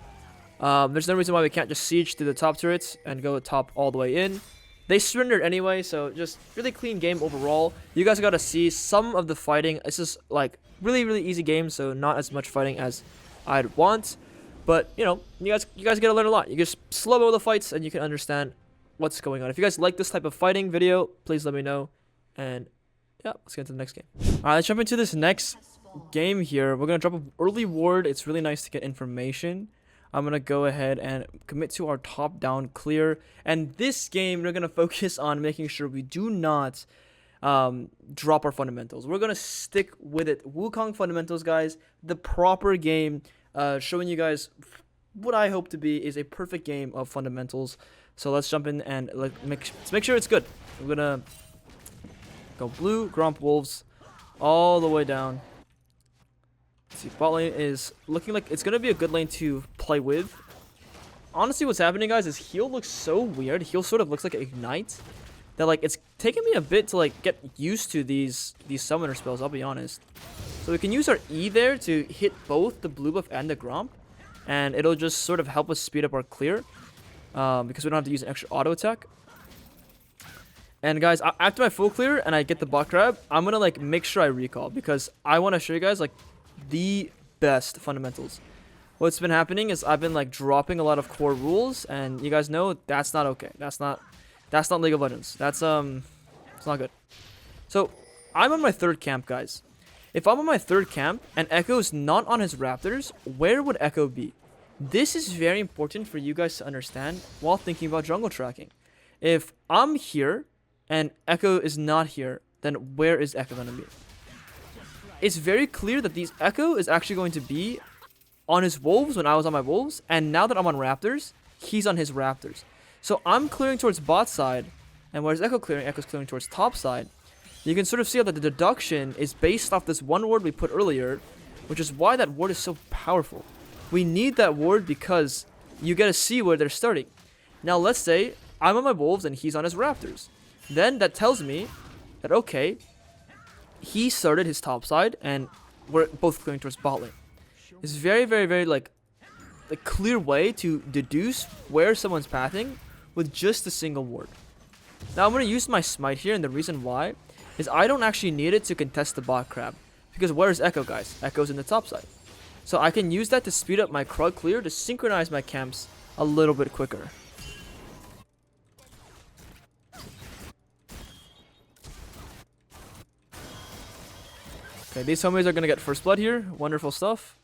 There's no reason why we can't just siege to the top turrets and go top all the way in. They surrendered anyway, so just really clean game overall. You guys got to see some of the fighting. It's just like really easy game, so not as much fighting as I'd want. But, you know, you guys get to learn a lot. You just slow-mo the fights and you can understand what's going on. If you guys like this type of fighting video, please let me know. And, yeah, let's get into the next game. Alright, let's jump into this next game here. We're going to drop an early ward. It's really nice to get information. I'm going to go ahead and commit to our top-down clear. And this game, we're going to focus on making sure we do not drop our fundamentals. We're going to stick with it. Wukong fundamentals, guys. The proper game. showing you guys what I hope to be is a perfect game of fundamentals. So let's jump in and let's make sure it's good. We're gonna go blue, Gromp Wolves, all the way down. Let's see, bot lane is looking like it's gonna be a good lane to play with. Honestly, what's happening, guys, is heal looks so weird. Heal sort of looks like an ignite. That like it's taking me a bit to like get used to these summoner spells. I'll be honest. So we can use our E there to hit both the blue buff and the Gromp, and it'll just sort of help us speed up our clear, because we don't have to use an extra auto attack. And guys, after my full clear and I get the bot grab, I'm gonna like make sure I recall because I want to show you guys like the best fundamentals. What's been happening is I've been like dropping a lot of core rules, and you guys know that's not okay. That's not League of Legends. It's not good. So I'm on my third camp, guys. If I'm on my third camp and Echo's not on his Raptors, where would Echo be? This is very important for you guys to understand while thinking about jungle tracking. If I'm here and Echo is not here, then where is Echo going to be? It's very clear that Echo is actually going to be on his Wolves when I was on my Wolves, and now that I'm on Raptors, he's on his Raptors. So I'm clearing towards bot side, and where's Echo clearing? Echo's clearing towards top side. You can sort of see how that the deduction is based off this one ward we put earlier, which is why that ward is so powerful. We need that ward because you get to see where they're starting. Now let's say I'm on my Wolves and he's on his Raptors. Then that tells me that, okay, he started his top side and we're both clearing towards bot lane. It's very, very, very like a clear way to deduce where someone's pathing with just a single ward. Now I'm going to use my smite here, and the reason why is I don't actually need it to contest the bot crab. Because where's Echo, guys? Echo's in the top side. So I can use that to speed up my Krug clear to synchronize my camps a little bit quicker. Okay, these homies are going to get first blood here. Wonderful stuff.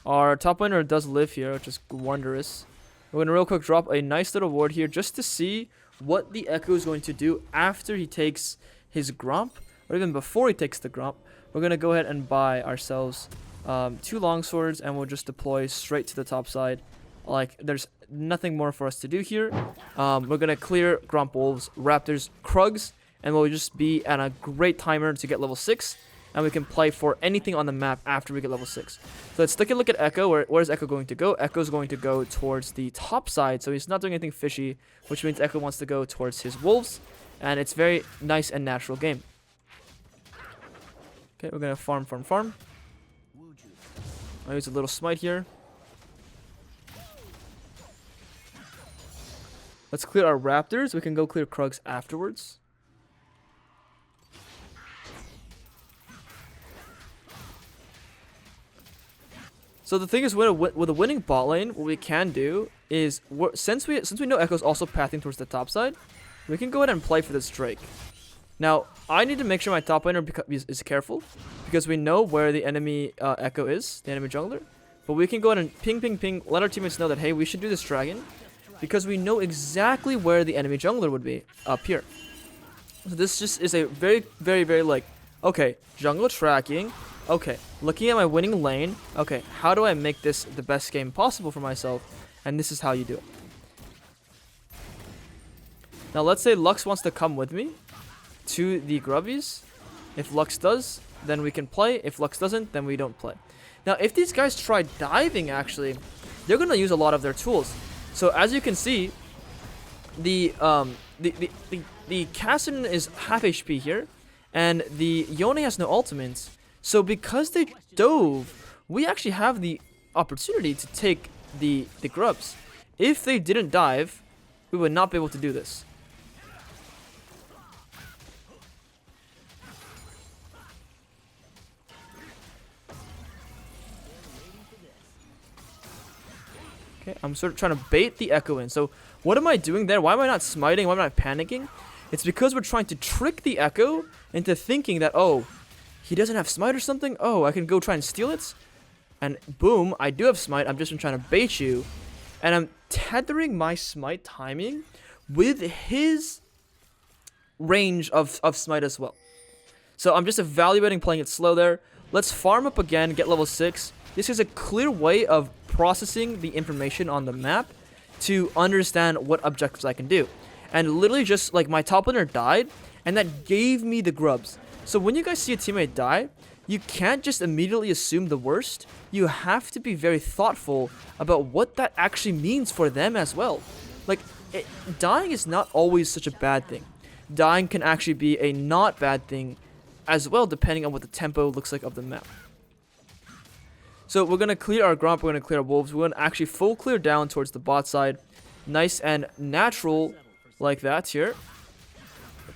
Our top laner does live here, which is wondrous. We're going to real quick drop a nice little ward here just to see what the Echo is going to do after he takes his Gromp, or even before he takes the Gromp. We're going to go ahead and buy ourselves 2 longswords, and we'll just deploy straight to the top side. Like, there's nothing more for us to do here. We're going to clear Gromp Wolves, Raptors, Krugs, and we'll just be at a great timer to get level 6. And we can play for anything on the map after we get level 6. So let's take a look at Echo. Where's Echo going to go? Echo's going to go towards the top side, so he's not doing anything fishy, which means Echo wants to go towards his Wolves, and it's very nice and natural game. Okay, we're going to farm. I'll use a little smite here. Let's clear our Raptors. We can go clear Krugs afterwards. So the thing is, with a winning bot lane, what we can do is, since we know Echo's also pathing towards the top side, we can go ahead and play for this Drake. Now, I need to make sure my top laner is careful, because we know where the enemy Echo is, the enemy jungler. But we can go ahead and ping, let our teammates know that, hey, we should do this dragon, because we know exactly where the enemy jungler would be, up here. So this just is a very, very, very like, okay, jungle tracking. Okay, looking at my winning lane, okay, how do I make this the best game possible for myself? And this is how you do it. Now, let's say Lux wants to come with me to the Grubbies. If Lux does, then we can play. If Lux doesn't, then we don't play. Now, if these guys try diving, actually, they're going to use a lot of their tools. So, as you can see, the Kassadin is half HP here, and the Yone has no ultimates. So because they dove, we actually have the opportunity to take the grubs. If they didn't dive, we would not be able to do this. Okay, I'm sort of trying to bait the Echo in. So what am I doing there? Why am I not smiting? Why am I not panicking? It's because we're trying to trick the Echo into thinking that, oh, he doesn't have smite or something? Oh, I can go try and steal it? And boom, I do have smite. I'm just trying to bait you. And I'm tethering my smite timing with his range of smite as well. So I'm just evaluating playing it slow there. Let's farm up again, get level 6. This is a clear way of processing the information on the map to understand what objectives I can do. And literally just like my top laner died, and that gave me the grubs. So when you guys see a teammate die, you can't just immediately assume the worst. You have to be very thoughtful about what that actually means for them as well. Like, dying is not always such a bad thing. Dying can actually be a not bad thing as well, depending on what the tempo looks like of the map. So we're going to clear our Gromp, we're going to clear our Wolves, we're going to actually full clear down towards the bot side. Nice and natural like that here.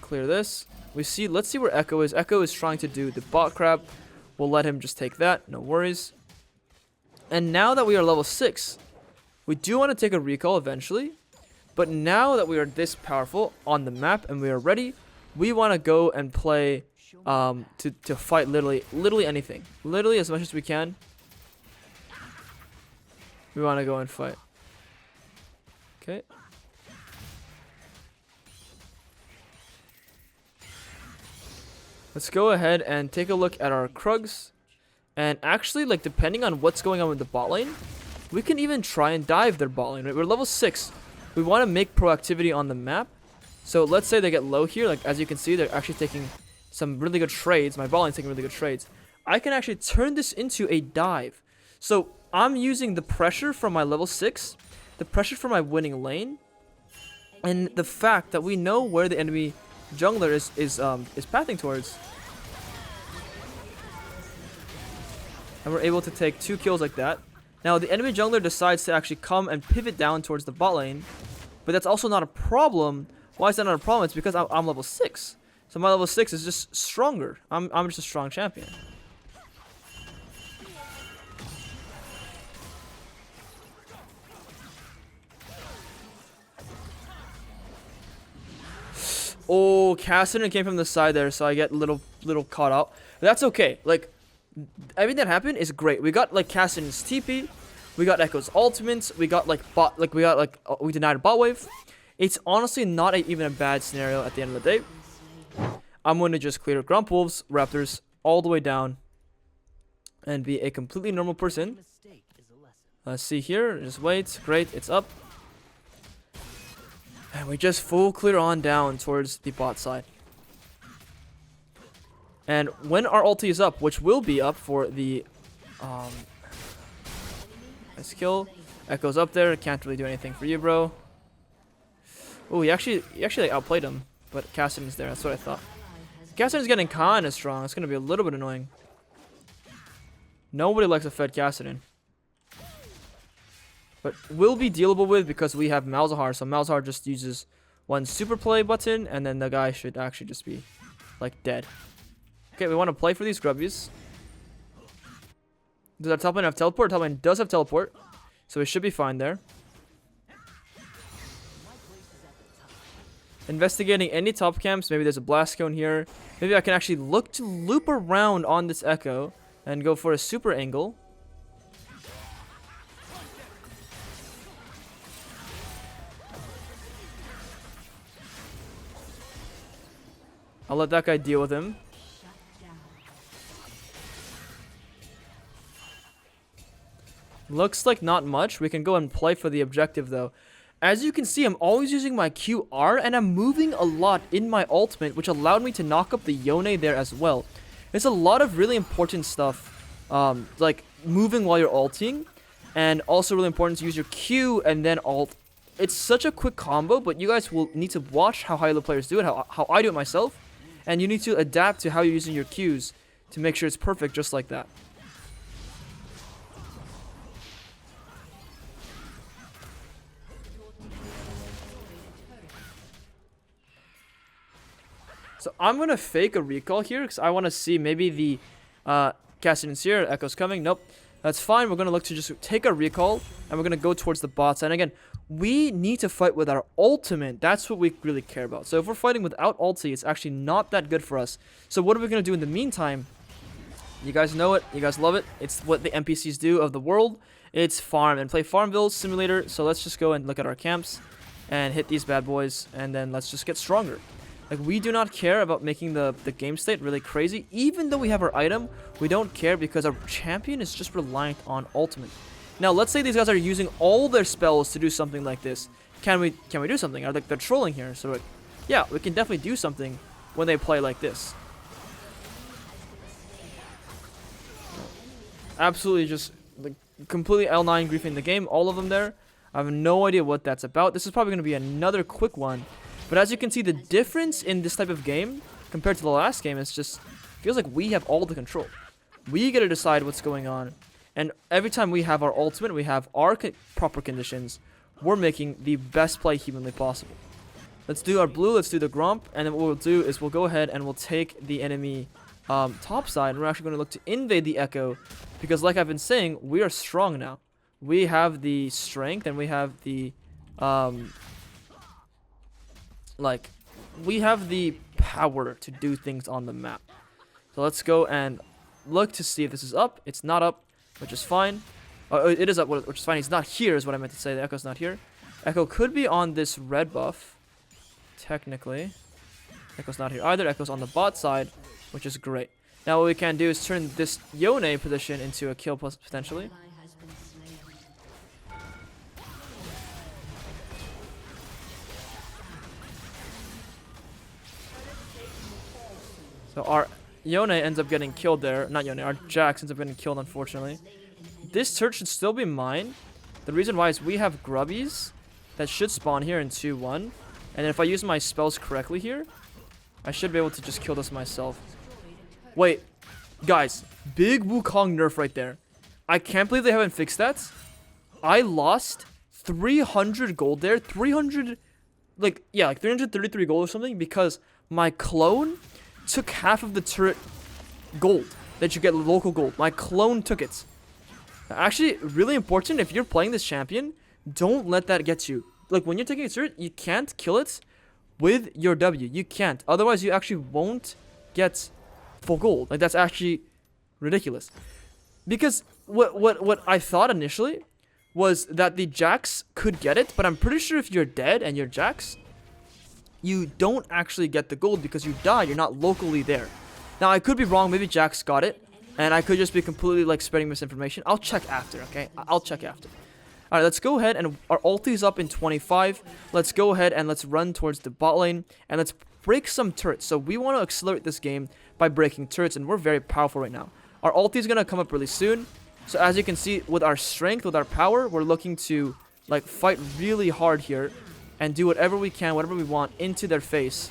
Clear this. Let's see where Echo is. Echo is trying to do the bot crab. We'll let him just take that, no worries. And now that we are level 6, we do want to take a recall eventually. But now that we are this powerful on the map and we are ready, we want to go and play to fight literally anything. Literally as much as we can. We want to go and fight. Okay. Let's go ahead and take a look at our Krugs. And actually, like, depending on what's going on with the bot lane, we can even try and dive their bot lane, right? We're level 6. We want to make proactivity on the map. So let's say they get low here. Like, as you can see, they're actually taking some really good trades. My bot lane's taking really good trades. I can actually turn this into a dive. So I'm using the pressure from my level 6, the pressure from my winning lane, and the fact that we know where the enemy jungler is pathing towards. And we're able to take 2 kills like that. Now the enemy jungler decides to actually come and pivot down towards the bot lane, but that's also not a problem. Why is that not a problem? It's because I'm level 6. So my level 6 is just stronger. I'm just a strong champion. Oh, Cassidy came from the side there, so I get little caught out. But that's okay. Like, everything that happened is great. We got like Cassidy's TP, we got Echo's ultimates, we got like we denied a bot wave. It's honestly not even a bad scenario at the end of the day. I'm going to just clear Grump Wolves, Raptors all the way down, and be a completely normal person. Let's see here. Just wait. Great, it's up. And we just full clear on down towards the bot side. And when our ulti is up, which will be up for the nice kill. Echo's up there. Can't really do anything for you, bro. Oh, he actually like, outplayed him. But Cassidy's there. That's what I thought. Cassidy's getting kind of strong. It's going to be a little bit annoying. Nobody likes a fed Cassidy. But will be dealable with because we have Malzahar. So Malzahar just uses one super play button, and then the guy should actually just be like dead. Okay, we want to play for these grubbies. Does our top lane have teleport? Top lane does have teleport, so we should be fine there. Investigating any top camps. Maybe there's a blast cone here. Maybe I can actually look to loop around on this Echo and go for a super angle. I'll let that guy deal with him. Looks like not much. We can go and play for the objective though. As you can see, I'm always using my QR and I'm moving a lot in my ultimate, which allowed me to knock up the Yone there as well. There's a lot of really important stuff, like moving while you're ulting, and also really important to use your Q and then ult. It's such a quick combo, but you guys will need to watch how high level players do it, how I do it myself. And you need to adapt to how you're using your Qs to make sure it's perfect just like that. So I'm going to fake a recall here because I want to see maybe the Cassidy's here. Echo's coming. Nope. That's fine. We're going to look to just take a recall and we're going to go towards the bots. And again, we need to fight with our ultimate. That's what we really care about. So if we're fighting without ulti, it's actually not that good for us. So what are we going to do in the meantime? You guys know it. You guys love it. It's what the NPCs do of the world. It's farm and play Farmville Simulator. So let's just go and look at our camps and hit these bad boys. And then let's just get stronger. Like, we do not care about making the game state really crazy. Even though we have our item, we don't care because our champion is just reliant on ultimate. Now, let's say these guys are using all their spells to do something like this. Can we do something? Are they're trolling here? So, like, yeah, we can definitely do something when they play like this. Absolutely just like completely L9 griefing the game, all of them there. I have no idea what that's about. This is probably going to be another quick one. But as you can see, the difference in this type of game compared to the last game is just feels like we have all the control. We get to decide what's going on. And every time we have our ultimate, we have our proper conditions, we're making the best play humanly possible. Let's do our blue, let's do the Gromp, and then what we'll do is we'll go ahead and we'll take the enemy top side, and we're actually going to look to invade the Echo, because like I've been saying, we are strong now. We have the strength, and we have the we have the power to do things on the map. So let's go and look to see if this is up. It's not up, which is fine. It is up, which is fine. He's not here is what I meant to say. The Echo's not here. Echo could be on this red buff, technically. Echo's not here either. Echo's on the bot side, which is great. Now what we can do is turn this Yone position into a kill plus potentially. So our Yone ends up getting killed there. Not Yone, our Jax ends up getting killed, unfortunately. This turret should still be mine. The reason why is we have grubbies that should spawn here in 2-1. And if I use my spells correctly here, I should be able to just kill this myself. Wait, guys, big Wukong nerf right there. I can't believe they haven't fixed that. I lost 300 gold there. 300, like 333 gold or something, because my clone took half of the turret gold that you get local gold. My clone took it. Actually, really important, if you're playing this champion, don't let that get you. Like, when you're taking a turret, you can't kill it with your W. You can't. Otherwise, you actually won't get full gold. Like, that's actually ridiculous. Because what I thought initially was that the Jax could get it, but I'm pretty sure if you're dead and you're Jax, you don't actually get the gold because you die. You're not locally there. Now, I could be wrong. Maybe Jax got it, and I could just be completely, like, spreading misinformation. I'll check after, okay? I'll check after. Alright, let's go ahead, and our ulti is up in 25. Let's go ahead and let's run towards the bot lane, and let's break some turrets. So we want to accelerate this game by breaking turrets, and we're very powerful right now. Our ulti is going to come up really soon. So as you can see, with our strength, with our power, we're looking to, like, fight really hard here and do whatever we can, whatever we want, into their face.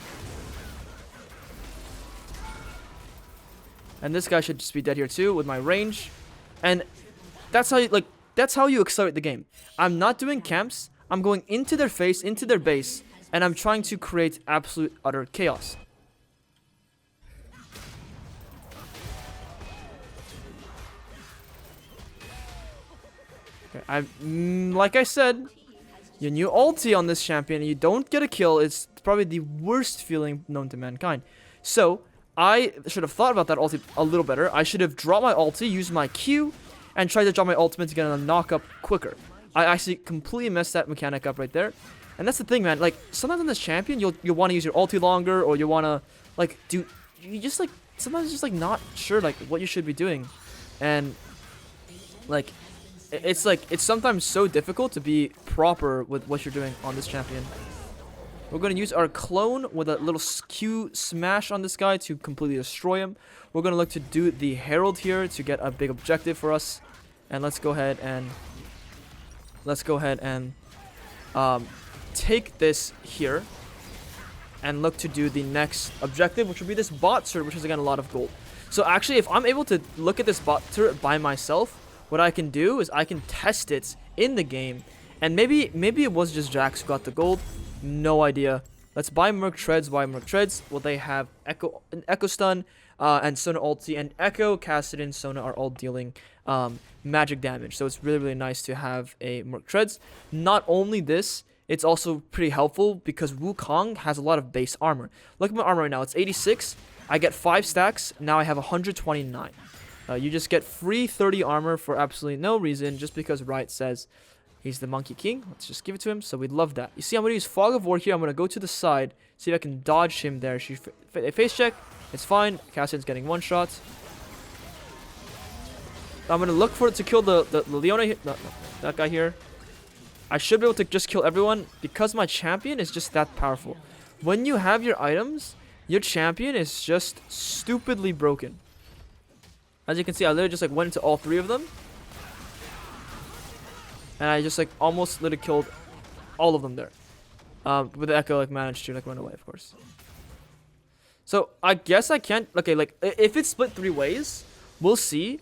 And this guy should just be dead here too with my range. And that's how you accelerate the game. I'm not doing camps. I'm going into their face, into their base, and I'm trying to create absolute utter chaos. Okay, like I said, your new ulti on this champion and you don't get a kill, it's probably the worst feeling known to mankind. So I should have thought about that ulti a little better. I should have dropped my ulti, used my Q, and tried to drop my ultimate to get a knock up quicker. I actually completely messed that mechanic up right there. And that's the thing, man. Like, sometimes on this champion, you'll want to use your ulti longer, or you want to, like, sometimes just, like, not sure, like, what you should be doing. And, like, it's sometimes so difficult to be proper with what you're doing on this champion. We're going to use our clone with a little Q smash on this guy to completely destroy him. We're going to look to do the Herald here to get a big objective for us. And let's go ahead and take this here and look to do the next objective, which will be this bot turret, which is again a lot of gold. So actually, if I'm able to look at this bot turret by myself, what I can do is I can test it in the game, and maybe it was just Jax who got the gold. No idea. Let's buy Merc Treads. Well, they have Echo Stun, and Sona ulti, and Echo, Cassidy, and Sona are all dealing magic damage. So it's really, really nice to have a Merc Treads. Not only this, it's also pretty helpful because Wukong has a lot of base armor. Look at my armor right now. It's 86. I get 5 stacks. Now I have 129. You just get free 30 armor for absolutely no reason, just because Riot says He's the Monkey King. Let's just give it to him. So we love that. You see, I'm going to use Fog of War here. I'm going to go to the side. See if I can dodge him there. She face check. It's fine. Cassian's getting one shot. I'm going to look for it to kill the Leona. No, that guy here. I should be able to just kill everyone because my champion is just that powerful. When you have your items, your champion is just stupidly broken. As you can see, I literally just like went into all 3 of them. And I just like almost literally killed all of them there. But the Echo like managed to like run away, of course. So I guess I can't. Okay, like if it's split 3 ways, we'll see.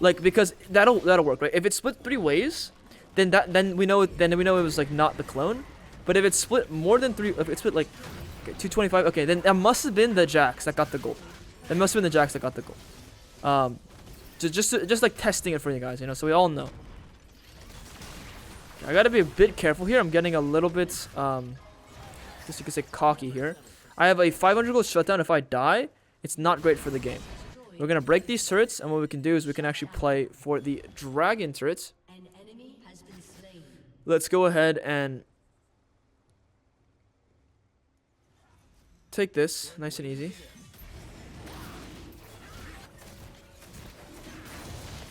Like because that'll work, right? If it's split 3 ways, then we know it was like not the clone. But if it's split more than 3, if it's split like okay, 225, okay, then that must have been the Jax that got the gold. That must have been the Jax that got the gold. Just like testing it for you guys, you know, so we all know. I gotta be a bit careful here. I'm getting a little bit, guess you could say cocky here. I have a 500 gold shutdown. If I die, it's not great for the game. We're gonna break these turrets, and what we can do is we can actually play for the dragon turrets. Let's go ahead and take this, nice and easy.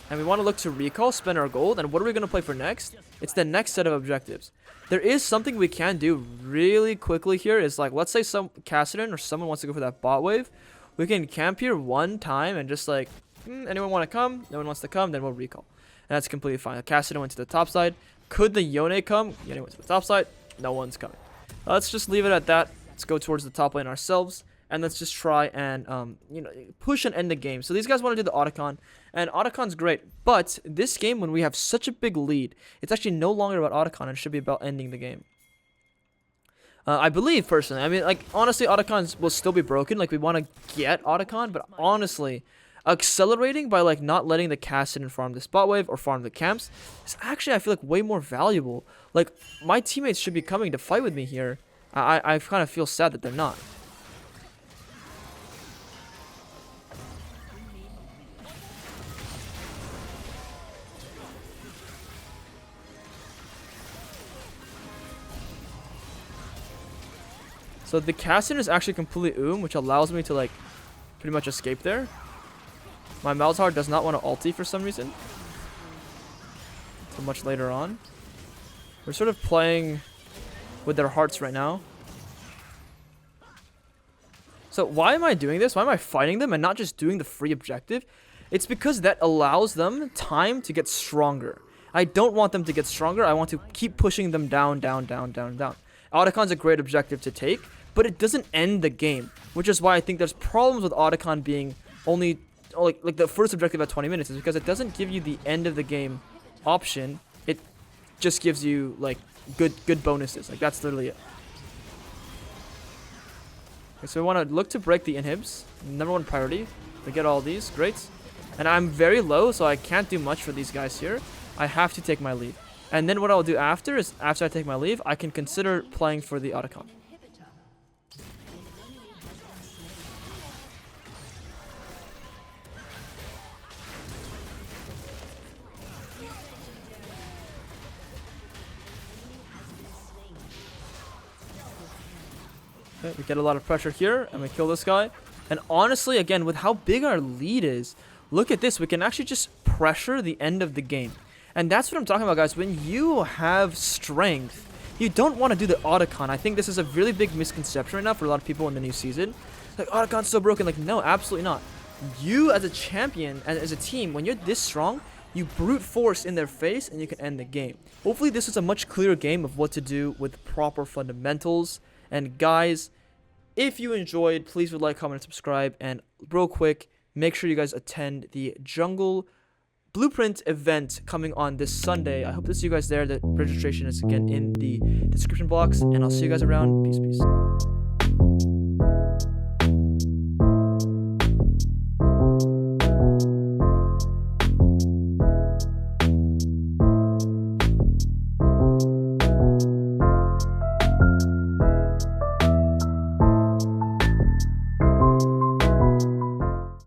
And we want to look to recall, spend our gold, and what are we going to play for next? It's the next set of objectives. There is something we can do really quickly here. Is like, let's say some Cassian or someone wants to go for that bot wave. We can camp here one time and just like, anyone want to come? No one wants to come, then we'll recall. And that's completely fine. Cassian went to the top side. Could the Yone come? Yone went to the top side. No one's coming. Let's just leave it at that. Let's go towards the top lane ourselves. And let's just try and, push and end the game. So these guys want to do the Otacon. And Otacon's great. But this game, when we have such a big lead, it's actually no longer about Otacon. It should be about ending the game. I believe, personally. I mean, like, honestly, Otacon will still be broken. Like, we want to get Otacon. But honestly, accelerating by, like, not letting the Cassian farm the spot wave or farm the camps is actually, I feel like, way more valuable. Like, my teammates should be coming to fight with me here. I kind of feel sad that they're not. So the Cassian is actually completely which allows me to like pretty much escape there. My Malzahar does not want to ulti for some reason. Until much later on. We're sort of playing with their hearts right now. So why am I doing this? Why am I fighting them and not just doing the free objective? It's because that allows them time to get stronger. I don't want them to get stronger. I want to keep pushing them down, down, down, down, down. Otacon's a great objective to take, but it doesn't end the game, which is why I think there's problems with Otacon being only like the first objective at 20 minutes is because it doesn't give you the end of the game option. It just gives you like good bonuses. Like that's literally it. Okay, so we want to look to break the inhibs. #1 priority. We get all these, great. And I'm very low, so I can't do much for these guys here. I have to take my leave. And then what I'll do after is, after I take my leave, I can consider playing for the Otacon. Okay, we get a lot of pressure here, and we kill this guy. And honestly, again, with how big our lead is, look at this. We can actually just pressure the end of the game. And that's what I'm talking about, guys. When you have strength, you don't want to do the Otacon. I think this is a really big misconception right now for a lot of people in the new season. Like, Otacon's so broken. Like, no, absolutely not. You, as a champion, and as a team, when you're this strong, you brute force in their face, and you can end the game. Hopefully, this is a much clearer game of what to do with proper fundamentals. And guys, if you enjoyed, please like, comment, and subscribe. And real quick, make sure you guys attend the Jungle Blueprint event coming on this Sunday. I hope to see you guys there. The registration is again in the description box, and I'll see you guys around. Peace.